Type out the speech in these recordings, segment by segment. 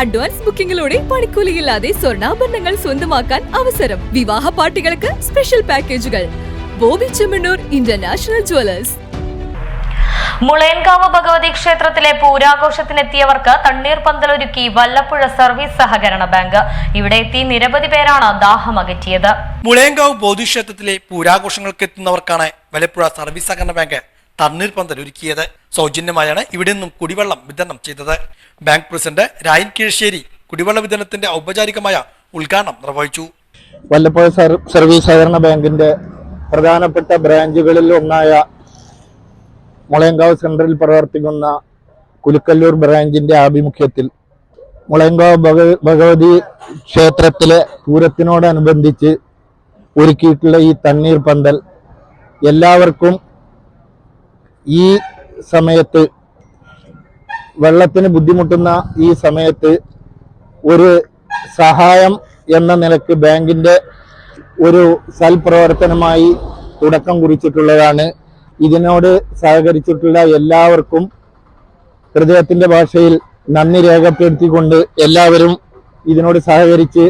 Advance ബുക്കിംഗിലൂടെ പണിക്കൂലിയില്ലാതെ സ്വർണ്ണാഭരണങ്ങൾ സ്വന്തമാക്കാൻ അവസരം. വിവാഹ പാർട്ടികൾക്ക് സ്പെഷ്യൽ പാക്കേജുകൾ. Bobby Chemmanur international jewellers. മുളയൻകാവ് ഭഗവതി ക്ഷേത്രത്തിലെ പൂരാഘോഷത്തിനെത്തിയവർക്ക് തണ്ണീർപന്തലൊരുക്കി വല്ലപ്പുഴ സർവീസ് സഹകരണ ബാങ്ക്. ഇവിടെ എത്തി നിരവധി പേരാണ് ദാഹമകറ്റിയത്. മുളയൻകാവ് ബോധിക്ഷേത്രത്തിലെ പൂരാഘോഷങ്ങൾക്ക് എത്തുന്നവർക്കാണ് വല്ലപ്പുഴ സർവീസ് സഹകരണ ബാങ്ക് തണ്ണീർപന്തലൊരുക്കിയത്. സൗജന്യമായാണ് ഇവിടെ നിന്നും കുടിവെള്ളം വിതരണം ചെയ്തത്. ബാങ്ക് പ്രസിഡന്റ് രായൻ കീഴ്ശ്ശേരി കുടിവെള്ള വിതരണത്തിന്റെ ഔപചാരികമായ ഉദ്ഘാടനം നിർവഹിച്ചു. വല്ലപ്പുഴ സർവീസ് സഹകരണ ബാങ്കിന്റെ പ്രധാനപ്പെട്ട ബ്രാഞ്ചുകളിൽ ഒന്നായ മുളയൻകാവ് സെൻട്രലിൽ പ്രവർത്തിക്കുന്ന കുലുക്കല്ലൂർ ബ്രാഞ്ചിന്റെ ആഭിമുഖ്യത്തിൽ മുളയൻകാവ് ഭഗവതി ക്ഷേത്രത്തിലെ പൂരത്തിനോടനുബന്ധിച്ച് ഒരുക്കിയിട്ടുള്ള ഈ തണ്ണീർ പന്തൽ എല്ലാവർക്കും ഈ സമയത്ത്, വെള്ളത്തിന് ബുദ്ധിമുട്ടുന്ന ഈ സമയത്ത് ഒരു സഹായം എന്ന നിലക്ക് ബാങ്കിന്റെ ഒരു സൽപ്രവർത്തനമായി തുടക്കം കുറിച്ചിട്ടുള്ളതാണ്. ഇതിനോട് സഹകരിച്ചിട്ടുള്ള എല്ലാവർക്കും ഹൃദയത്തിന്റെ ഭാഷയിൽ നന്ദി രേഖപ്പെടുത്തിക്കൊണ്ട് എല്ലാവരും ഇതിനോട് സഹകരിച്ച്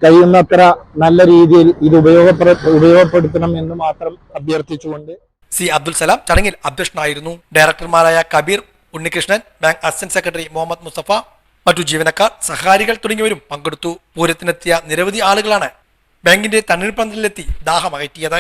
കഴിയുന്നത്ര നല്ല രീതിയിൽ ഇത് ഉപയോഗപ്പെടുത്തണം എന്ന് മാത്രം അഭ്യർത്ഥിച്ചുകൊണ്ട് സി അബ്ദുൽ സലാം ചടങ്ങിൽ അധ്യക്ഷനായിരുന്നു. ഡയറക്ടർമാരായ Kabeer, Unnikrishnan, bank assistant secretary Muhammad Musthafa, മറ്റു ജീവനക്കാർ, സഹകാരികൾ തുടങ്ങിയവരും പങ്കെടുത്തു. പൂരത്തിനെത്തിയ നിരവധി ആളുകളാണ് ബാങ്കിന്റെ തണ്ണീർപന്തലിലെത്തി ദാഹമകറ്റിയത്.